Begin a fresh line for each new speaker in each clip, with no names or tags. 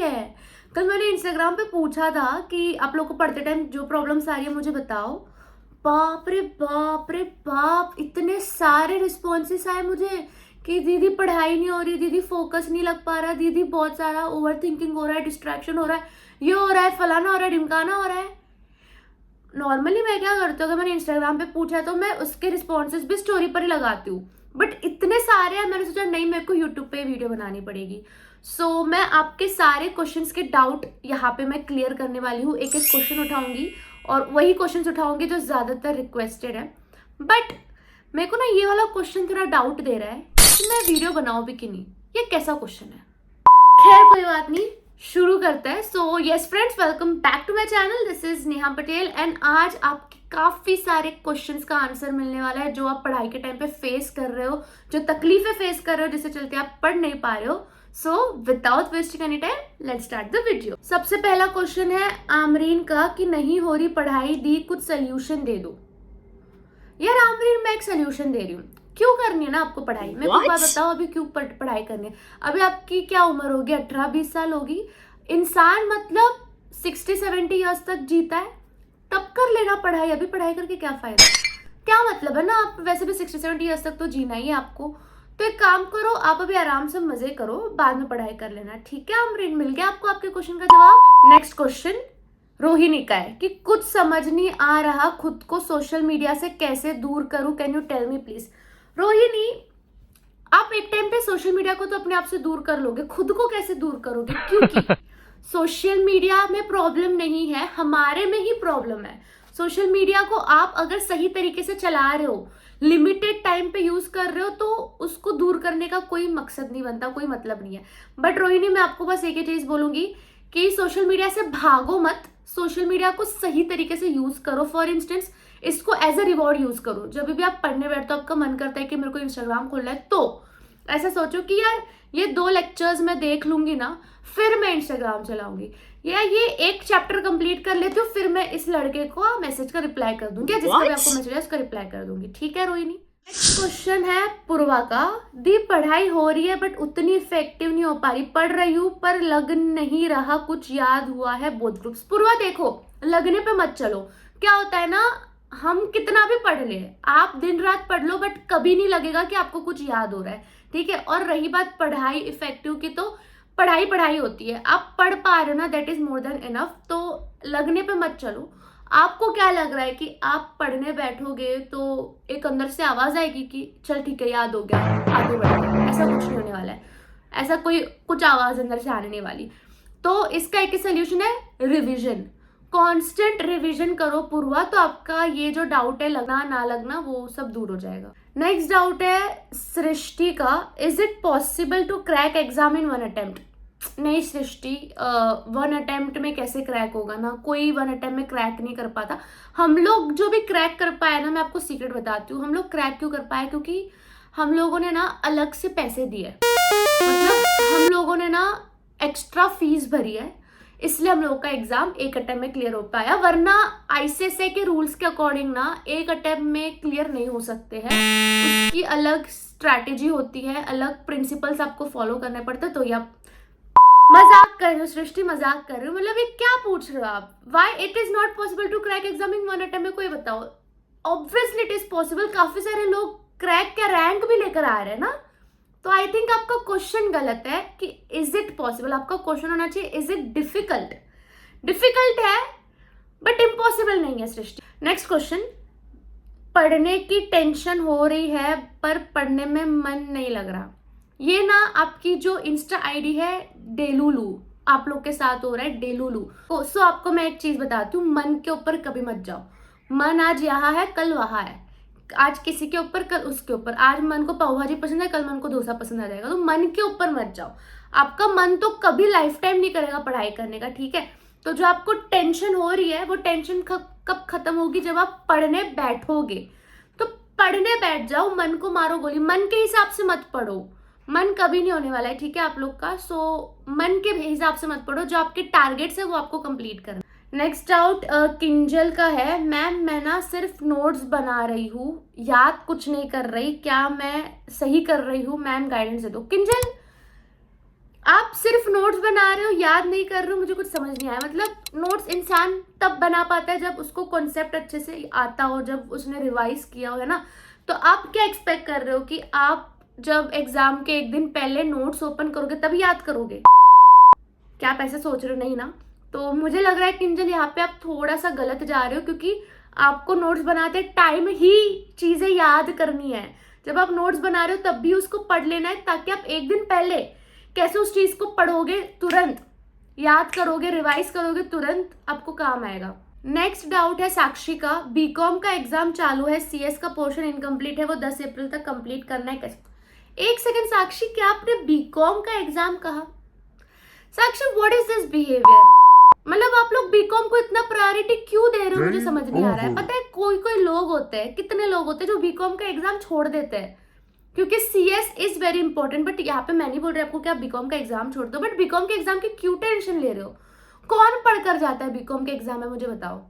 है। कल मैंने इंस्टाग्राम पे पूछा था कि आप लोग को पढ़ते टाइम जो प्रॉब्लम्स आ रही है मुझे बताओ। बाप रे बाप रे बाप, इतने सारे रिस्पॉन्सेस आए मुझे कि दीदी पढ़ाई नहीं हो रही, दीदी फोकस नहीं लग पा रहा, दीदी बहुत सारा ओवर थिंकिंग हो रहा है, डिस्ट्रैक्शन हो रहा है, ये हो रहा है, फलाना हो रहा है, ढिमकाना हो रहा है। नॉर्मली मैं क्या करती हूँ, अगर मैंने इंस्टाग्राम पे पूछा तो मैं उसके रिस्पॉन्सेस भी स्टोरी पर ही लगाती हूँ, बट इतने सारे हैं मैंने सोचा नहीं, मेरे को यूट्यूब पे वीडियो बनानी पड़ेगी। सो मैं आपके सारे क्वेश्चंस के डाउट यहाँ पे मैं क्लियर करने वाली हूँ। एक एक क्वेश्चन उठाऊंगी और वही क्वेश्चंस उठाऊंगी जो ज्यादातर रिक्वेस्टेड है। बट मेरे को ना ये वाला क्वेश्चन थोड़ा डाउट दे रहा है कि मैं वीडियो बनाऊं भी कि नहीं। ये कैसा क्वेश्चन है? खैर कोई बात नहीं, शुरू करते हैं। So yes friends, welcome back to my channel. This is Neha Patel and आज आपके काफी सारे क्वेश्चंस का आंसर मिलने वाला है जो आप पढ़ाई के टाइम पे फेस कर रहे हो, जो तकलीफें फेस कर रहे हो, जिससे चलते आप पढ़ नहीं पा रहे हो। So without wasting any time let's start the video. सबसे पहला क्वेश्चन है आमरीन का कि नहीं हो रही पढ़ाई दी, कुछ सोल्यूशन दे दो। यार आमरीन, मैं एक सोल्यूशन दे रही हूँ। क्यों करनी है ना आपको पढ़ाई? मेरे को बात बताओ, अभी क्यों पढ़ाई करनी है? अभी आपकी क्या उम्र होगी? 18-20 साल होगी। इंसान मतलब 60-70 ईयर्स तक जीता है, तब कर लेना पढ़ाई। अभी पढ़ाई करके क्या फायदा? क्या मतलब है ना, आप वैसे भी 60-70 ईयर्स तक तो जीना ही है आपको। तो एक काम करो, आप अभी आराम से मजे करो, बाद में पढ़ाई कर लेना। ठीक है आमरीन, मिल गया आपको आपके क्वेश्चन का जवाब। नेक्स्ट क्वेश्चन रोहिणी का है कि कुछ समझ नहीं आ रहा, खुद को सोशल मीडिया से कैसे दूर करूं, can you tell me please. Rohini, आप एक टाइम पे सोशल मीडिया को तो अपने आप से दूर कर लोगे, खुद को कैसे दूर करोगे? क्योंकि सोशल मीडिया में प्रॉब्लम नहीं है, हमारे में ही प्रॉब्लम है। सोशल मीडिया को आप अगर सही तरीके से चला रहे हो, लिमिटेड टाइम पे यूज कर रहे हो, तो उसको दूर करने का कोई मकसद नहीं बनता, कोई मतलब नहीं है। बट रोहिणी, मैं आपको बस एक ही चीज बोलूंगी कि सोशल मीडिया से भागो मत, सोशल मीडिया को सही तरीके से यूज करो। फॉर इंस्टेंस, इसको एज अ रिवॉर्ड यूज करो। जब भी आप पढ़ने बैठते हो, आपका मन करता है कि मेरे को इंस्टाग्राम खोलना है, तो ऐसा सोचो कि यार ये 2 लेक्चर्स मैं देख लूंगी ना, फिर मैं इंस्टाग्राम चलाऊंगी, या ये एक चैप्टर कंप्लीट कर लेती हूँ, फिर मैं इस लड़के को मैसेज का रिप्लाई कर दूंगी, जिसका भी आपको मैसेज है उसका रिप्लाई कर दूंगी। ठीक है रोहिणी? नेक्स्ट क्वेश्चन है पूर्वा का। दी पढ़ाई हो रही है बट उतनी इफेक्टिव नहीं हो पा रही, पढ़ रही हूँ पर लग नहीं रहा, कुछ याद हुआ है बोथ ग्रुप्स। पूर्वा देखो, लगने पे मत चलो। क्या होता है ना, हम कितना भी पढ़ ले, आप दिन रात पढ़ लो, बट कभी नहीं लगेगा कि आपको कुछ याद हो रहा है। ठीक है? और रही बात पढ़ाई इफेक्टिव की, तो पढ़ाई पढ़ाई होती है, आप पढ़ पा रहे हो ना, that is more than enough. तो लगने पे मत चलो। आपको क्या लग रहा है कि आप पढ़ने बैठोगे तो एक अंदर से आवाज आएगी कि चल ठीक है याद हो गया, आगे बढ़ते हैं? ऐसा कुछ नहीं होने वाला है, ऐसा कोई कुछ आवाज अंदर से आने नहीं वाली। तो इसका एक ही सोल्यूशन है, रिविजन। कांस्टेंट रिवीजन करो पूर्वा, तो आपका ये जो डाउट है लगना ना लगना, वो सब दूर हो जाएगा। नेक्स्ट डाउट है सृष्टि का, is it possible to crack exam in 1 attempt? नहीं सृष्टि, 1 अटेम्प्ट में कैसे क्रैक होगा ना, कोई 1 अटेम्प्ट में क्रैक नहीं कर पाता। हम लोग जो भी क्रैक कर पाए ना, मैं आपको सीक्रेट बताती हूँ, हम लोग क्रैक क्यों कर पाए? क्योंकि हम लोगों ने ना अलग से पैसे दिए, मतलब हम लोगों ने ना एक्स्ट्रा फीस भरी है, इसलिए हम लोगों का एग्जाम एक अटेम्प्ट में क्लियर हो पाया। वरना आईसीएसई के रूल्स के अकॉर्डिंग ना एक अटेम्प्ट में क्लियर नहीं हो सकते हैं, उसकी अलग स्ट्रैटेजी होती है, अलग प्रिंसिपल्स आपको फॉलो करने पड़ते हैं। तो ये आप मजाक कर रहे हो सृष्टि, मजाक कर रहे हो, मतलब ये क्या पूछ रहे हो आप? Why it is not possible to crack exam in 1 attempt में, कोई बताओ। ऑब्वियसली इट इज पॉसिबल, काफी सारे लोग क्रैक का रैंक भी लेकर आ रहे हैं ना। तो आई थिंक आपका क्वेश्चन गलत है कि इज इट पॉसिबल, आपका क्वेश्चन होना चाहिए इज इट डिफिकल्ट। डिफिकल्ट है बट इम्पॉसिबल नहीं है सृष्टि। नेक्स्ट क्वेश्चन, पढ़ने की टेंशन हो रही है पर पढ़ने में मन नहीं लग रहा। ये ना आपकी जो इंस्टा आईडी है डेलूलू, आप लोग के साथ हो रहा है डेलूलू। सो आपको मैं एक चीज बताती हूँ, मन के ऊपर कभी मत जाओ। मन आज यहाँ है, कल वहां है, आज किसी के ऊपर कल उसके ऊपर। आज मन को पाव भाजी पसंद है, कल मन को डोसा पसंद आ जाएगा। तो मन के ऊपर मत जाओ, आपका मन तो कभी लाइफ टाइम नहीं करेगा पढ़ाई करने का। ठीक है? तो जो आपको टेंशन हो रही है वो टेंशन कब खत्म होगी? जब आप पढ़ने बैठोगे। तो पढ़ने बैठ जाओ, मन को मारो गोली, मन के हिसाब से मत पढ़ो, मन कभी नहीं होने वाला है। ठीक है आप लोग का? सो मन के हिसाब से मत पढ़ो, जो आपके टारगेट्स है वो आपको कंप्लीट करना। नेक्स्ट डाउट किंजल का है, मैम मैं ना सिर्फ नोट्स बना रही हूँ, याद कुछ नहीं कर रही, क्या मैं सही कर रही हूँ? मैम गाइडेंस दे दो। किंजल, आप सिर्फ नोट्स बना रहे हो, याद नहीं कर रहे हो, मुझे कुछ समझ नहीं आया। मतलब नोट्स इंसान तब बना पाता है जब उसको कॉन्सेप्ट अच्छे से आता हो, जब उसने रिवाइज किया हो, है ना। तो आप क्या एक्सपेक्ट कर रहे हो कि आप जब एग्जाम के एक दिन पहले नोट्स ओपन करोगे तभी याद करोगे? क्या आप ऐसे सोच रहे हो? नहीं ना। तो मुझे लग रहा है किंजल यहाँ पे आप थोड़ा सा गलत जा रहे हो, क्योंकि आपको नोट्स बनाते टाइम ही चीजें याद करनी है। जब आप नोट्स बना रहे हो तब भी उसको पढ़ लेना है, ताकि आप एक दिन पहले कैसे उस चीज को पढ़ोगे, तुरंत याद करोगे, रिवाइज करोगे, तुरंत आपको काम आएगा। नेक्स्ट डाउट है साक्षी का, बीकॉम का एग्जाम चालू है, सीएस का पोर्शन इनकम्प्लीट है, वो 10 अप्रैल तक कंप्लीट करना है, कैसे? एक सेकंड साक्षी, क्या आपने बीकॉम का एग्जाम कहा? साक्षी व्हाट इज दिस बिहेवियर? मतलब आप लोग बीकॉम को इतना प्रायोरिटी क्यों दे रहे हो, मुझे समझ नहीं आ रहा है। पता है कोई कोई लोग होते हैं, कितने लोग होते हैं जो बीकॉम का एग्जाम छोड़ देते हैं, क्योंकि CS is very important. But यहाँ पे मैं नहीं बोल रही आपको कि आप बीकॉम का एग्जाम छोड़ दो, बट बीकॉम के एग्जाम की क्यों टेंशन ले रहे हो? कौन पढ़कर जाता है बीकॉम के एग्जाम में, मुझे बताओ।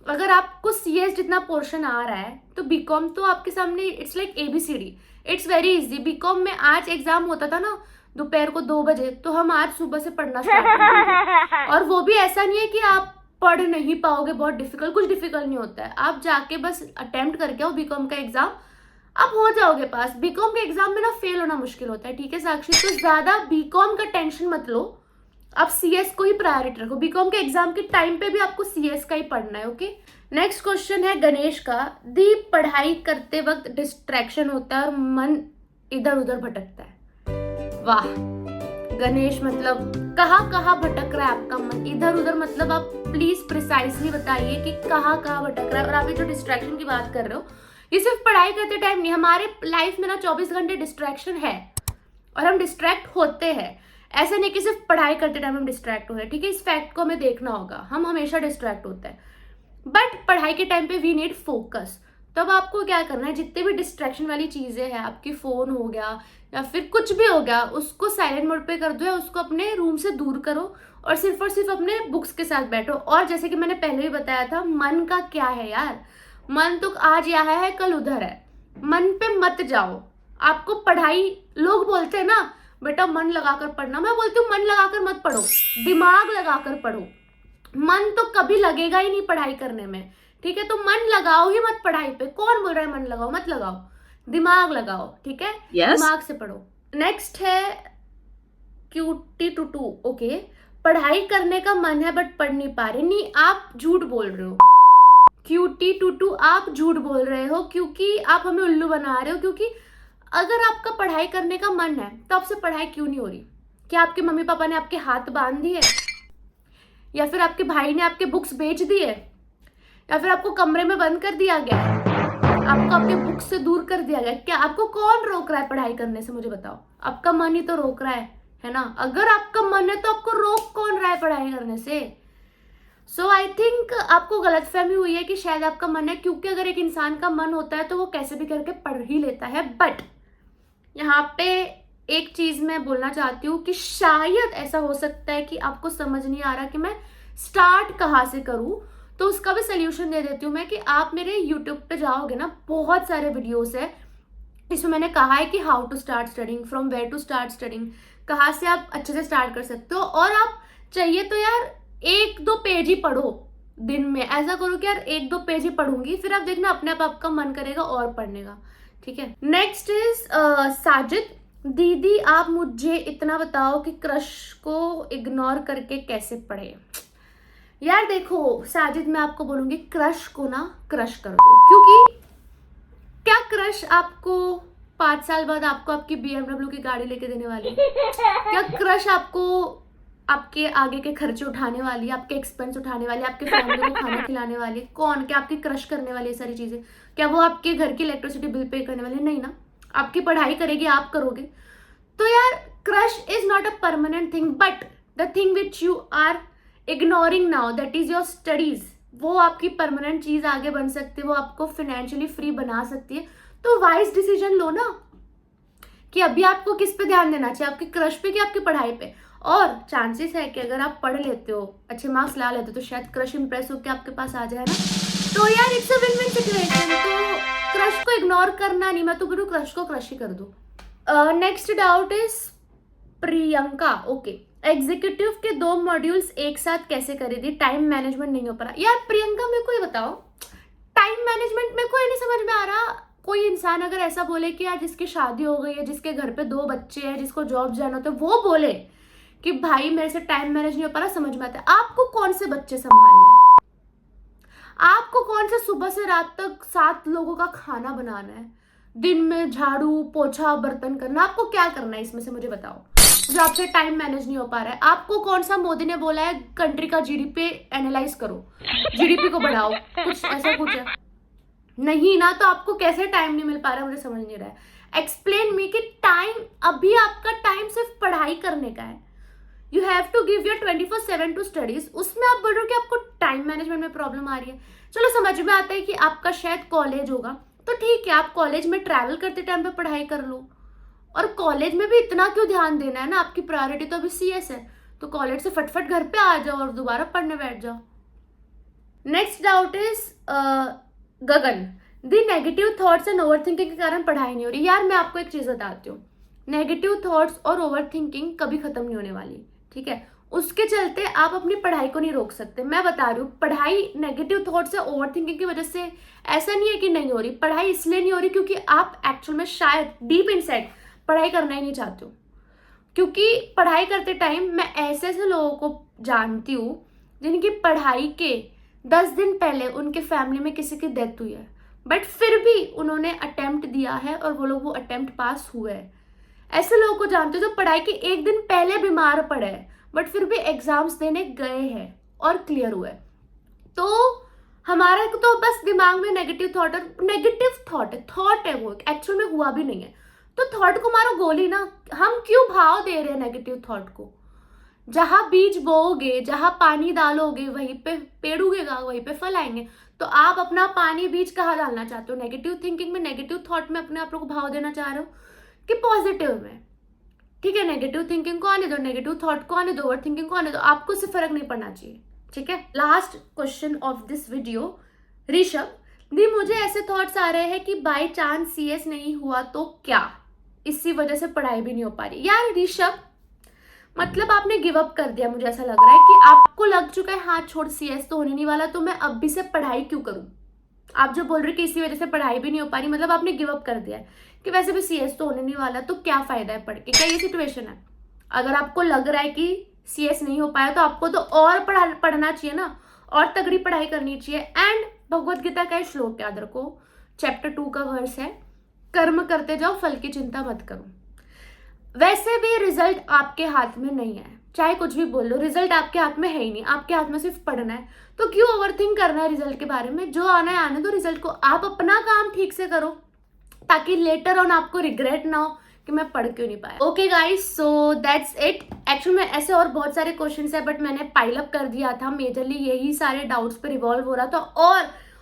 अगर आपको सीएस जितना पोर्शन आ रहा है तो बीकॉम तो आपके सामने it's like ABCD, it's very easy. BCom में आज एग्जाम होता था ना दोपहर को 2 बजे, तो हम आज सुबह से पढ़ना स्टार्ट करते थे। और वो भी ऐसा नहीं है कि आप पढ़ नहीं पाओगे, बहुत डिफिकल्ट, कुछ डिफिकल्ट नहीं होता है। आप जाके बस अटेम्प्ट करके आओ बीकॉम का एग्जाम, आप हो जाओगे पास। बीकॉम के एग्जाम में ना फेल होना मुश्किल होता है, ठीक है साक्षी? तो ज्यादा बीकॉम का टेंशन मत लो, आप सीएस को ही प्रायोरिटी रखो। बीकॉम के एग्जाम के टाइम पे भी आपको सीएस का ही पढ़ना है, ओके। नेक्स्ट क्वेश्चन है गणेश का, दीप पढ़ाई करते वक्त डिस्ट्रैक्शन होता है और मन इधर उधर भटकता है। वाह गणेश, मतलब कहाँ कहाँ भटक रहा है आपका मन? इधर उधर मतलब आप प्लीज प्रिसाइसली बताइए कि कहाँ कहाँ भटक रहा है। और आप ये जो डिस्ट्रैक्शन की बात कर रहे हो, ये सिर्फ पढ़ाई करते टाइम नहीं, हमारे लाइफ में ना 24 घंटे डिस्ट्रैक्शन है और हम डिस्ट्रैक्ट होते हैं। ऐसा नहीं कि सिर्फ पढ़ाई करते टाइम हम डिस्ट्रैक्ट हो रहे हैं, ठीक है? इस फैक्ट को हमें देखना होगा, हम हमेशा डिस्ट्रैक्ट होते हैं, बट पढ़ाई के टाइम पे वी नीड फोकस। तब आपको क्या करना है, जितने भी डिस्ट्रैक्शन वाली चीजें हैं, आपकी फोन हो गया या फिर कुछ भी हो गया, उसको साइलेंट मोड पे कर दो या उसको अपने रूम से दूर करो और सिर्फ अपने बुक्स के साथ बैठो। और जैसे कि मैंने पहले भी बताया था, मन का क्या है यार, मन तो आज यहाँ है कल उधर है, मन पे मत जाओ। आपको पढ़ाई, लोग बोलते हैं ना बेटा मन लगाकर पढ़ना, मैं बोलती हूँ मन लगाकर मत पढ़ो, दिमाग लगाकर पढ़ो। मन तो कभी लगेगा ही नहीं पढ़ाई करने में, ठीक है? तो मन लगाओ ही मत पढ़ाई पे। कौन बोल रहा है मन लगाओ? मत लगाओ, दिमाग लगाओ, ठीक है? दिमाग से पढ़ो। नेक्स्ट है क्यूटी टूटू, ओके, पढ़ाई करने का मन है बट पढ़ नहीं पा रहे। नहीं, आप झूठ बोल रहे हो क्यूटी टूटू, आप झूठ बोल रहे हो, क्योंकि आप हमें उल्लू बना रहे हो। क्योंकि अगर आपका पढ़ाई करने का मन है तो आपसे पढ़ाई क्यों नहीं हो रही? क्या आपके मम्मी पापा ने आपके हाथ बांध दिए, या फिर आपके भाई ने आपके बुक्स बेच दिए, या फिर आपको कमरे में बंद कर दिया गया, आपको आपके बुक्स से दूर कर दिया गया? क्या आपको कौन रोक रहा है पढ़ाई करने से, मुझे बताओ? आपका मन ही तो रोक रहा है ना? अगर आपका मन है तो आपको रोक कौन रहा है पढ़ाई करने से? सो आई थिंक आपको गलतफहमी हुई है कि शायद आपका मन है, क्योंकि अगर एक इंसान का मन होता है तो वो कैसे भी करके पढ़ ही लेता है। बट यहाँ पे एक चीज मैं बोलना चाहती हूँ कि शायद ऐसा हो सकता है कि आपको समझ नहीं आ रहा कि मैं स्टार्ट कहाँ से करूँ, तो उसका भी सोल्यूशन दे देती हूँ मैं कि आप मेरे यूट्यूब पे जाओगे ना, बहुत सारे वीडियोस है, इसमें मैंने कहा है कि how to start studying, from where to start studying, कहाँ से आप अच्छे से स्टार्ट कर सकते हो। और आप चाहिए तो यार 1-2 पेज ही पढ़ो दिन में, ऐसा करो कि यार 1-2 पेज ही पढ़ूंगी, फिर आप देखना अपने आप आपका मन करेगा और पढ़ने का, ठीक है? नेक्स्ट इज साजिद, दीदी आप मुझे इतना बताओ कि क्रश को इग्नोर करके कैसे पढ़े। यार देखो साजिद, मैं आपको बोलूंगी क्रश को ना क्रश कर दो, क्योंकि क्या क्रश आपको 5 साल बाद आपको आपकी BMW की गाड़ी लेके देने वाली है? क्या क्रश आपको आपके आगे के खर्चे उठाने वाली है, आपके एक्सपेंस उठाने वाली है, आपके फैमिली को खाना खिलाने वाली है? कौन? क्या आपकी क्रश करने वाली है सारी चीजें? क्या वो आपके घर की इलेक्ट्रिसिटी बिल पे करने वाली है? नहीं ना, आपकी पढ़ाई करेगी, आप करोगे। तो यार crush is not a permanent thing, but the thing which you are ignoring now, that is your studies, वो आपकी परमानेंट चीज आगे बन सकती है, वो आपको फाइनेंशियली फ्री बना सकती है। तो वाइज डिसीजन लो ना कि अभी आपको किस पे ध्यान देना चाहिए, आपकी क्रश पे कि आपकी पढ़ाई पे। और चांसेस है कि अगर आप पढ़ लेते हो, अच्छे मार्क्स ला लेते हो, तो शायद क्रश इंप्रेस होकर आपके पास आ जाए ना। तो यार it's a win win situation. तो क्रश को इग्नोर करना नहीं, मैं तो बोलूं क्रश को क्रश ही कर दो। Next doubt is Priyanka, okay. Executive के 2 मॉड्यूल्स एक साथ कैसे करे दी, टाइम मैनेजमेंट नहीं हो पा रहा। यार प्रियंका मेरे को ये बताओ, टाइम मैनेजमेंट मेरे को ये नहीं समझ में आ रहा। कोई इंसान अगर ऐसा बोले कि यार जिसकी शादी हो गई है, जिसके घर पे 2 बच्चे हैं, जिसको जॉब जाना होता है, वो बोले कि भाई मेरे से टाइम मैनेज नहीं हो पा रहा, समझ में आता है। आपको कौन से बच्चे संभालना है? आपको कौन से सुबह से रात तक 7 लोगों का खाना बनाना है, दिन में झाड़ू पोछा बर्तन करना, आपको क्या करना है इसमें से मुझे बताओ, जो आपसे टाइम मैनेज नहीं हो पा रहा है। आपको कौन सा मोदी ने बोला है कंट्री का जीडीपी एनालाइज करो, जीडीपी को बढ़ाओ, कुछ ऐसा कुछ है नहीं ना। तो आपको कैसे टाइम नहीं मिल पा रहा है, मुझे समझ नहीं रहा है। एक्सप्लेन मी कि टाइम, अभी आपका टाइम सिर्फ पढ़ाई करने का है, you have to give your 24/7 to studies, उसमें आप बोल रहे हो कि आपको टाइम मैनेजमेंट में प्रॉब्लम आ रही है। चलो समझ में आता है कि आपका शायद कॉलेज होगा, तो ठीक है, आप कॉलेज में ट्रैवल करते टाइम पे पढ़ाई कर लो। और कॉलेज में भी इतना क्यों ध्यान देना है ना, आपकी प्रायोरिटी तो अभी सीएस है, तो कॉलेज से फटफट घर पे आ जाओ और दोबारा पढ़ने बैठ जाओ। Next doubt is Gagan, the negative thoughts and over thinking के कारण पढ़ाई नहीं हो रही। यार मैं आपको एक चीज बताती हूँ, नेगेटिव थॉट्स और ओवर थिंकिंग कभी खत्म नहीं होने वाली, ठीक है। उसके चलते आप अपनी पढ़ाई को नहीं रोक सकते। मैं बता रही हूँ, पढ़ाई नेगेटिव थॉट्स या ओवर थिंकिंग की वजह से ऐसा नहीं है कि नहीं हो रही, पढ़ाई इसलिए नहीं हो रही क्योंकि आप एक्चुअल में शायद डीप इनसाइड पढ़ाई करना ही नहीं चाहते हो। क्योंकि पढ़ाई करते टाइम मैं ऐसे ऐसे लोगों को जानती हूँ जिनकी पढ़ाई के 10 दिन पहले उनके फैमिली में किसी की डेथ हुई है, बट फिर भी उन्होंने अटेम्प्ट दिया है और वो लोग वो अटेम्प्ट पास हुए हैं। ऐसे लोगों को जानते हो जो पढ़ाई के 1 दिन पहले बीमार पड़े हैं बट फिर भी एग्जाम्स देने गए हैं और क्लियर हुए। तो हमारा तो बस दिमाग में नेगेटिव थॉट है, वो एक्चुअल में हुआ भी नहीं है। तो थॉट को मारो गोली ना, हम क्यों भाव दे रहे हैं नेगेटिव थॉट को? जहां बीज बोओगे, जहां पानी डालोगे, वहीं पे पेड़ उगेगा, वहीं पे फल आएंगे। तो आप अपना पानी बीज कहाँ डालना चाहते हो? नेगेटिव थिंकिंग में, नेगेटिव थॉट में अपने आप को भाव देना चाह रहे हो कि पॉजिटिव में? ठीक है, नेगेटिव थिंकिंग को आने दो, नेगेटिव थॉट को आने दो, ओवर थिंकिंग को आने दो, आपको इससे फर्क नहीं पड़ना चाहिए, ठीक है। Last question of this video, Rishabh di, मुझे ऐसे थॉट्स आ रहे हैं कि बाय चांस सीएस नहीं हुआ तो क्या, इसी वजह से पढ़ाई भी नहीं हो पा रही। यार ऋषभ, मतलब आपने गिव अप कर दिया, मुझे ऐसा लग रहा है कि आपको लग चुका है हाथ छोड़, सीएस तो होने नहीं वाला, तो मैं अब भी से पढ़ाई क्यों करूं। आप जो बोल रहे कि इसी वजह से पढ़ाई भी नहीं हो पा रही, मतलब आपने गिव अप कर दिया है कि वैसे भी सीएस तो होने नहीं वाला, तो क्या फायदा है पढ़ के? क्या ये सिचुएशन है? अगर आपको लग रहा है कि सीएस नहीं हो पाया तो आपको तो और पढ़ना चाहिए ना, और तगड़ी पढ़ाई करनी चाहिए। एंड भगवत गीता का श्लोक याद रखो, चैप्टर 2 का वर्स है, कर्म करते जाओ, फल की चिंता मत करो। वैसे भी रिजल्ट आपके हाथ में नहीं है, चाहे कुछ भी बोल लो, रिजल्ट आपके हाथ में है ही नहीं, आपके हाथ में सिर्फ पढ़ना है। तो क्यों ओवरथिंक करना है रिजल्ट के बारे में? जो आना है आने दो, रिजल्ट को आप अपना काम ठीक से करो ताकि लेटर ऑन आपको रिग्रेट ना हो कि मैं पढ़ क्यों नहीं पाया। Okay guys, so that's it. Actually में ऐसे और बहुत सारे क्वेश्चंस है बट मैंने पाइल अप कर दिया था, मेजरली यही सारे डाउट्स पे रिवॉल्व हो रहा था।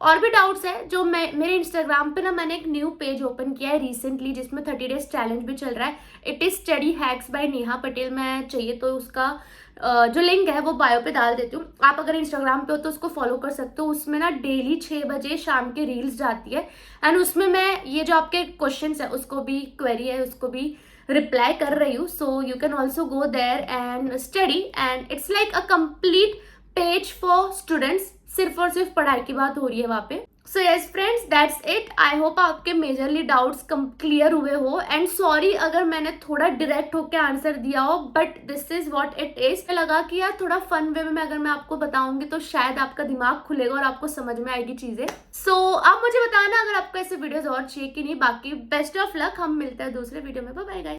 और भी डाउट्स है जो मेरे इंस्टाग्राम पे ना मैंने एक न्यू पेज ओपन किया है रिसेंटली, जिसमें 30 डेज चैलेंज भी चल रहा है। It is study hacks by Neha Patel. मैं चाहिए तो उसका जो लिंक है वो बायो पे डाल देती हूँ। आप अगर इंस्टाग्राम पे हो तो उसको फॉलो कर सकते हो। उसमें ना डेली 6 बजे शाम के रील्स जाती है एंड उसमें मैं ये जो आपके क्वेश्चंस है उसको भी, क्वेरी है उसको भी रिप्लाई कर रही हूँ। So you can also go there and study and it's like a complete page for students. सिर्फ और सिर्फ पढ़ाई की बात हो रही है वहाँ पे। सो yes friends, that's it. I hope आपके मेजरली डाउट्स क्लियर हुए हो एंड सॉरी अगर मैंने थोड़ा डायरेक्ट होकर आंसर दिया हो, but this is what it is. लगा कि यार थोड़ा फन वे में अगर मैं आपको बताऊंगी तो शायद आपका दिमाग खुलेगा और आपको समझ में आएगी चीजें। सो आप मुझे बताना अगर आपको ऐसे वीडियोज और चाहिए कि नहीं। बाकी बेस्ट ऑफ लक, हम मिलते हैं दूसरे वीडियो में। Bye bye guys.